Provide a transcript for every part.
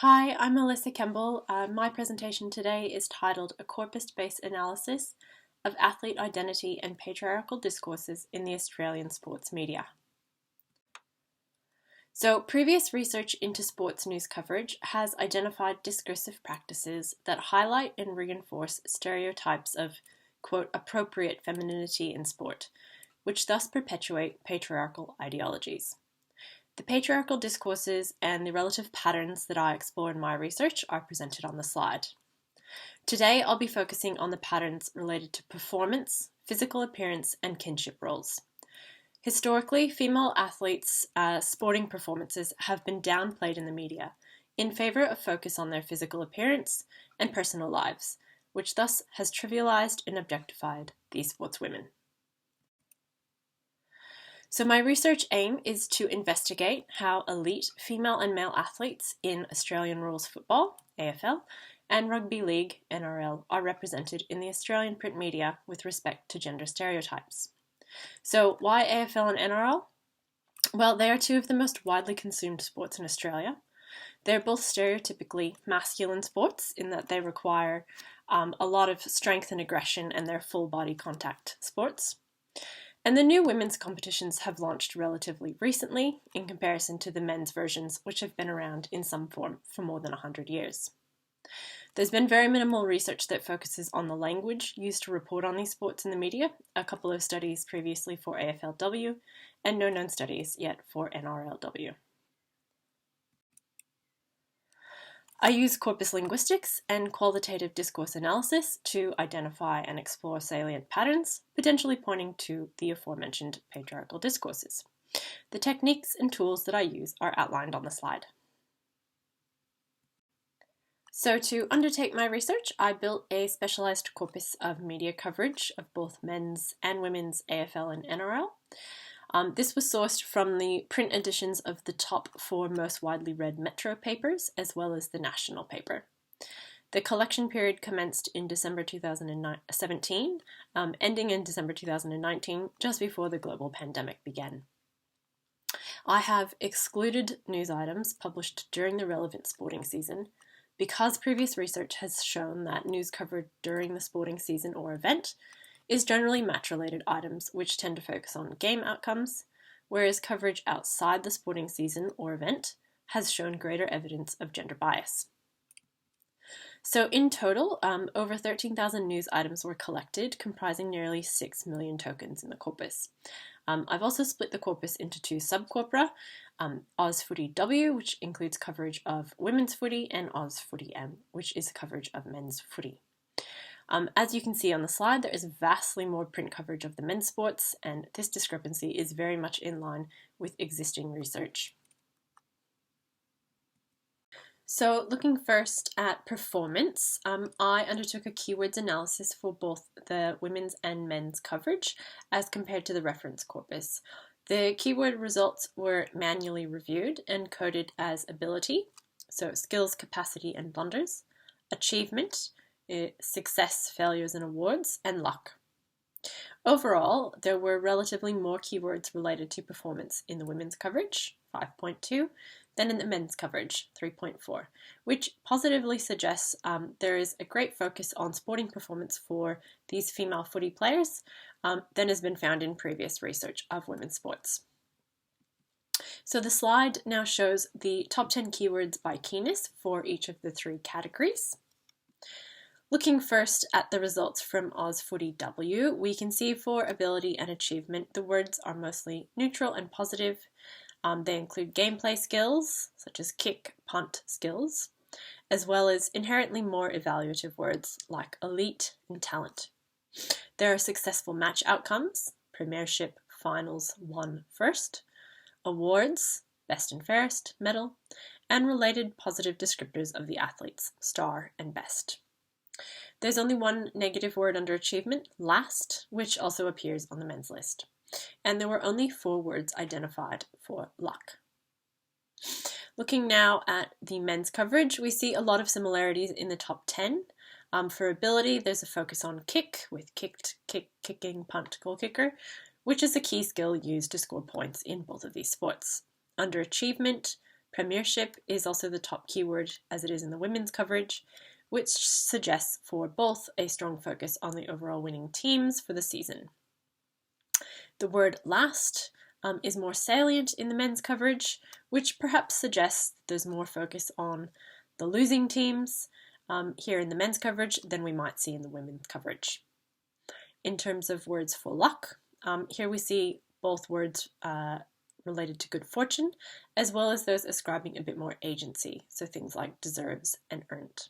Hi, I'm Melissa Kemble. My presentation today is titled A Corpus-Based Analysis of Athlete Identity and Patriarchal Discourses in the Australian Sports Media. So, previous research into sports news coverage has identified discursive practices that highlight and reinforce stereotypes of, quote, appropriate femininity in sport, which thus perpetuate patriarchal ideologies. The patriarchal discourses and the relative patterns that I explore in my research are presented on the slide. Today, I'll be focusing on the patterns related to performance, physical appearance, and kinship roles. Historically, female athletes' sporting performances have been downplayed in the media in favour of focus on their physical appearance and personal lives, which thus has trivialised and objectified these sportswomen. So my research aim is to investigate how elite female and male athletes in Australian rules football, AFL, and Rugby League, NRL, are represented in the Australian print media with respect to gender stereotypes. So why AFL and NRL? Well, they are two of the most widely consumed sports in Australia. They're both stereotypically masculine sports in that they require a lot of strength and aggression, and they're full body contact sports. And the new women's competitions have launched relatively recently in comparison to the men's versions, which have been around in some form for more than 100 years. There's been very minimal research that focuses on the language used to report on these sports in the media, a couple of studies previously for AFLW, and no known studies yet for NRLW. I use corpus linguistics and qualitative discourse analysis to identify and explore salient patterns, potentially pointing to the aforementioned patriarchal discourses. The techniques and tools that I use are outlined on the slide. So to undertake my research, I built a specialised corpus of media coverage of both men's and women's AFL and NRL. This was sourced from the print editions of the top 4 most widely read Metro papers, as well as the national paper. The collection period commenced in December 2017, ending in December 2019, just before the global pandemic began. I have excluded news items published during the relevant sporting season because previous research has shown that news covered during the sporting season or event is generally match-related items which tend to focus on game outcomes, whereas coverage outside the sporting season or event has shown greater evidence of gender bias. So in total, over 13,000 news items were collected, comprising nearly 6 million tokens in the corpus. I've also split the corpus into 2 sub-corpora, OzFooty W, which includes coverage of women's footy, and OzFooty M, which is coverage of men's footy. As you can see on the slide, there is vastly more print coverage of the men's sports, and this discrepancy is very much in line with existing research. So looking first at performance, I undertook a keywords analysis for both the women's and men's coverage as compared to the reference corpus. The keyword results were manually reviewed and coded as ability, so skills, capacity, and blunders, achievement, success, failures, and awards, and luck. Overall, there were relatively more keywords related to performance in the women's coverage, 5.2, than in the men's coverage, 3.4, which positively suggests there is a great focus on sporting performance for these female footy players than has been found in previous research of women's sports. So the slide now shows the top 10 keywords by keyness for each of the 3 categories. Looking first at the results from OzFooty W, we can see for ability and achievement, the words are mostly neutral and positive. They include gameplay skills, such as kick, punt skills, as well as inherently more evaluative words like elite and talent. There are successful match outcomes, premiership, finals, won first, awards, best and fairest, medal, and related positive descriptors of the athletes, star and best. There's only one negative word under achievement, last, which also appears on the men's list. And there were only 4 words identified for luck. Looking now at the men's coverage, we see a lot of similarities in the top 10. For ability, there's a focus on kick, with kicked, kicking, punt, goal kicker, which is a key skill used to score points in both of these sports. Under achievement, Premiership is also the top keyword as it is in the women's coverage, which suggests for both a strong focus on the overall winning teams for the season. The word last is more salient in the men's coverage, which perhaps suggests there's more focus on the losing teams here in the men's coverage than we might see in the women's coverage. In terms of words for luck, here we see both words related to good fortune, as well as those ascribing a bit more agency, so things like deserves and earned.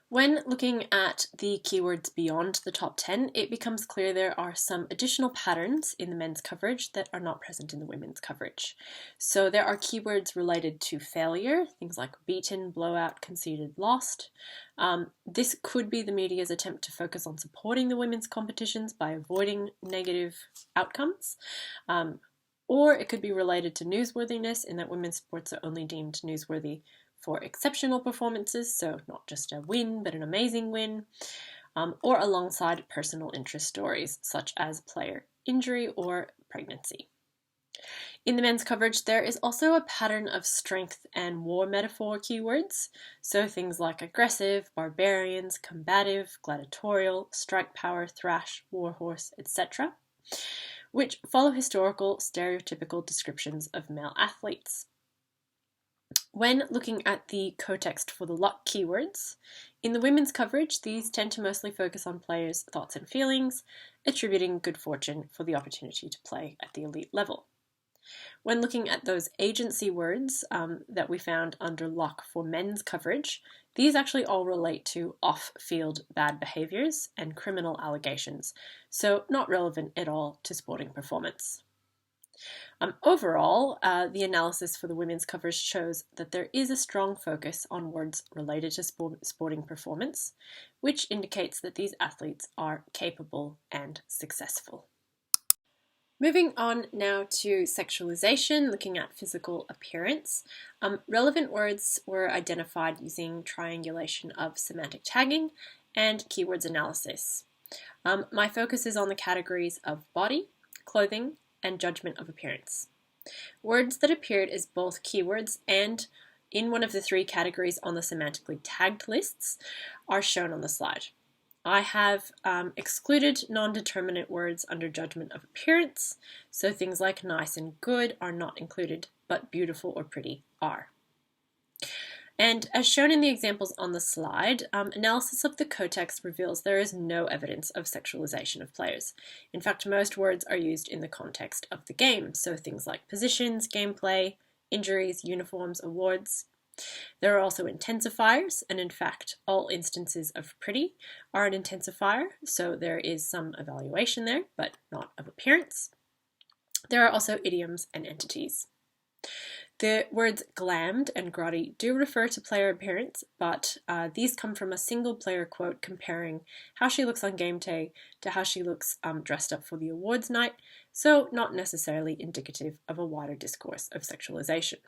When looking at the keywords beyond the top 10, it becomes clear there are some additional patterns in the men's coverage that are not present in the women's coverage. So there are keywords related to failure, things like beaten, blowout, conceded, lost. This could be the media's attempt to focus on supporting the women's competitions by avoiding negative outcomes. Or it could be related to newsworthiness, in that women's sports are only deemed newsworthy for exceptional performances, so not just a win, but an amazing win, or alongside personal interest stories, such as player injury or pregnancy. In the men's coverage, there is also a pattern of strength and war metaphor keywords, so things like aggressive, barbarians, combative, gladiatorial, strike power, thrash, warhorse, etc., which follow historical, stereotypical descriptions of male athletes. When looking at the co-text for the luck keywords, in the women's coverage, these tend to mostly focus on players' thoughts and feelings, attributing good fortune for the opportunity to play at the elite level. When looking at those agency words that we found under luck for men's coverage, these actually all relate to off-field bad behaviours and criminal allegations, so not relevant at all to sporting performance. Overall, the analysis for the women's coverage shows that there is a strong focus on words related to sporting performance, which indicates that these athletes are capable and successful. Moving on now to sexualization, looking at physical appearance. Relevant words were identified using triangulation of semantic tagging and keywords analysis. My focus is on the categories of body, clothing, and judgment of appearance. Words that appeared as both keywords and in one of the three categories on the semantically tagged lists are shown on the slide. I have excluded non-determinate words under judgment of appearance, so things like nice and good are not included, but beautiful or pretty are. And as shown in the examples on the slide, analysis of the co-text reveals there is no evidence of sexualization of players. In fact, most words are used in the context of the game, so things like positions, gameplay, injuries, uniforms, awards. There are also intensifiers, and in fact, all instances of pretty are an intensifier, so there is some evaluation there, but not of appearance. There are also idioms and entities. The words glammed and grotty do refer to player appearance, but these come from a single player quote comparing how she looks on game day to how she looks dressed up for the awards night, so not necessarily indicative of a wider discourse of sexualization.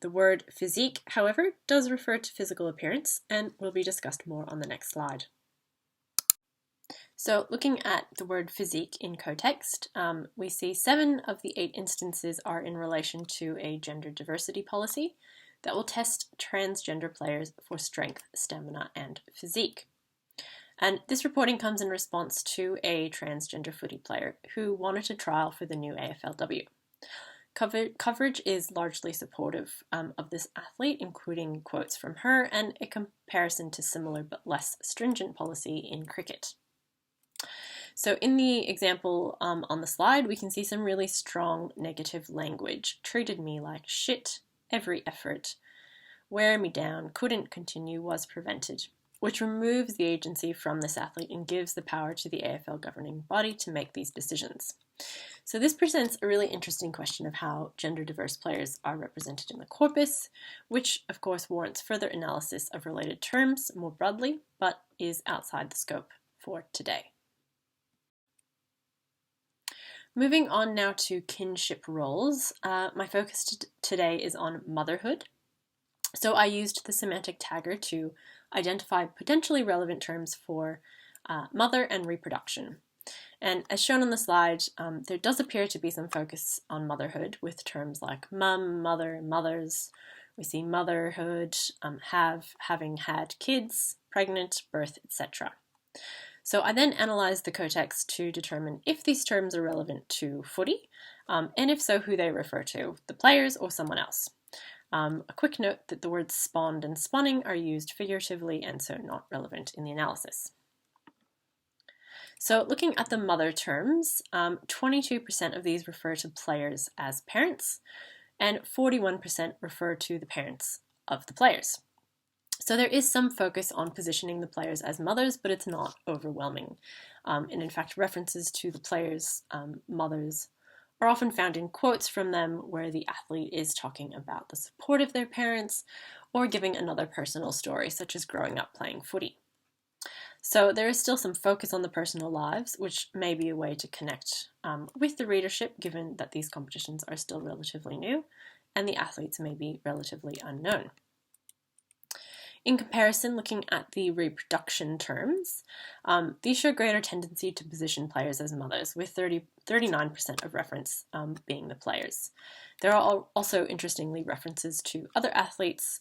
The word physique, however, does refer to physical appearance and will be discussed more on the next slide. So looking at the word physique in co-text, we see 7 of the 8 instances are in relation to a gender diversity policy that will test transgender players for strength, stamina, and physique. And this reporting comes in response to a transgender footy player who wanted a trial for the new AFLW. Coverage is largely supportive of this athlete, including quotes from her and a comparison to similar but less stringent policy in cricket. So in the example on the slide, we can see some really strong negative language. Treated me like shit, every effort, wear me down, couldn't continue, was prevented, which removes the agency from this athlete and gives the power to the AFL governing body to make these decisions. So this presents a really interesting question of how gender diverse players are represented in the corpus, which of course warrants further analysis of related terms more broadly, but is outside the scope for today. Moving on now to kinship roles, my focus today is on motherhood. So I used the semantic tagger to identify potentially relevant terms for mother and reproduction. And as shown on the slide, there does appear to be some focus on motherhood with terms like mum, mother, mothers. We see motherhood, having had kids, pregnant, birth, etc. So I then analysed the co-text to determine if these terms are relevant to footy, and if so, who they refer to, the players or someone else. A quick note that the words spawned and spawning are used figuratively and so not relevant in the analysis. So looking at the mother terms, 22% of these refer to players as parents, and 41% refer to the parents of the players. So there is some focus on positioning the players as mothers, but it's not overwhelming. And in fact, references to the players' mothers are often found in quotes from them where the athlete is talking about the support of their parents or giving another personal story, such as growing up playing footy. So there is still some focus on the personal lives, which may be a way to connect with the readership, given that these competitions are still relatively new and the athletes may be relatively unknown. In comparison, looking at the reproduction terms, these show greater tendency to position players as mothers, with 39% of reference being the players. There are also, interestingly, references to other athletes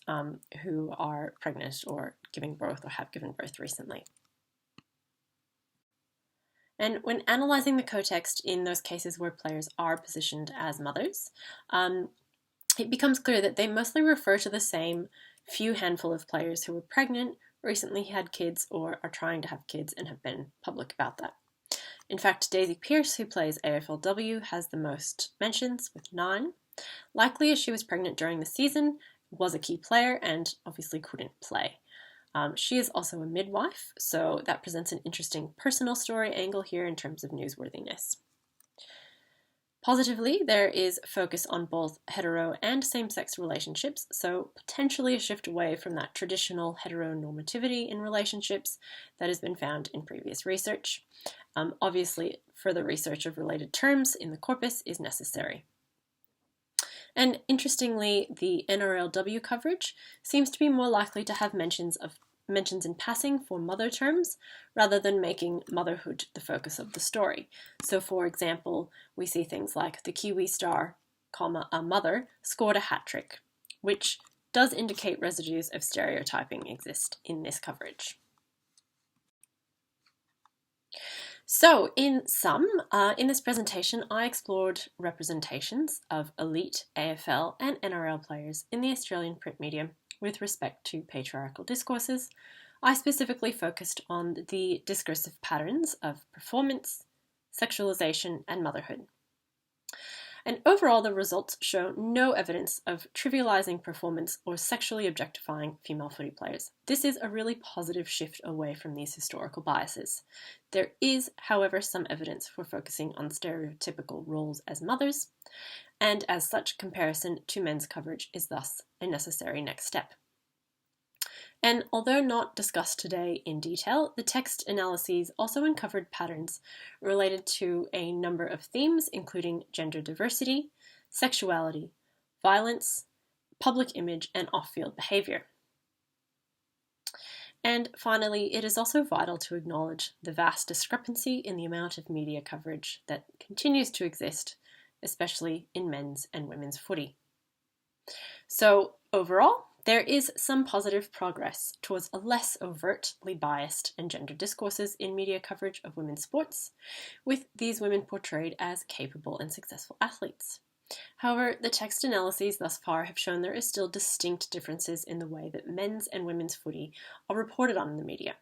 who are pregnant or giving birth or have given birth recently. And when analysing the co-text in those cases where players are positioned as mothers, it becomes clear that they mostly refer to the same few handful of players who were pregnant, recently had kids, or are trying to have kids and have been public about that. In fact, Daisy Pearce, who plays AFLW, has the most mentions with 9. Likely as she was pregnant during the season, was a key player, and obviously couldn't play. She is also a midwife, so that presents an interesting personal story angle here in terms of newsworthiness. Positively, there is focus on both hetero and same-sex relationships, so potentially a shift away from that traditional heteronormativity in relationships that has been found in previous research. Obviously, further research of related terms in the corpus is necessary. And interestingly, the NRLW coverage seems to be more likely to have mentions in passing for mother terms rather than making motherhood the focus of the story. So for example, we see things like the Kiwi star, a mother, scored a hat-trick, which does indicate residues of stereotyping exist in this coverage. So in sum, in this presentation, I explored representations of elite AFL and NRL players in the Australian print media with respect to patriarchal discourses. I specifically focused on the discursive patterns of performance, sexualization, and motherhood. And overall, the results show no evidence of trivializing performance or sexually objectifying female footy players. This is a really positive shift away from these historical biases. There is, however, some evidence for focusing on stereotypical roles as mothers, and as such, comparison to men's coverage is thus a necessary next step. And although not discussed today in detail, the text analyses also uncovered patterns related to a number of themes, including gender diversity, sexuality, violence, public image, and off-field behaviour. And finally, it is also vital to acknowledge the vast discrepancy in the amount of media coverage that continues to exist, especially in men's and women's footy. So overall, there is some positive progress towards a less overtly biased and gendered discourses in media coverage of women's sports, with these women portrayed as capable and successful athletes. However, the text analyses thus far have shown there is still distinct differences in the way that men's and women's footy are reported on in the media,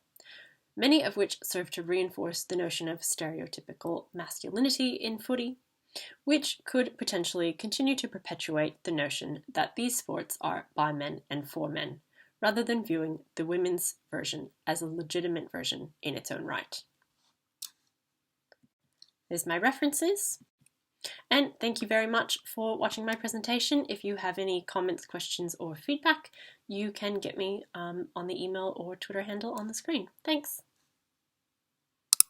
many of which serve to reinforce the notion of stereotypical masculinity in footy, which could potentially continue to perpetuate the notion that these sports are by men and for men, rather than viewing the women's version as a legitimate version in its own right. There's my references, and thank you very much for watching my presentation. If you have any comments, questions, or feedback, you can get me on the email or Twitter handle on the screen. Thanks.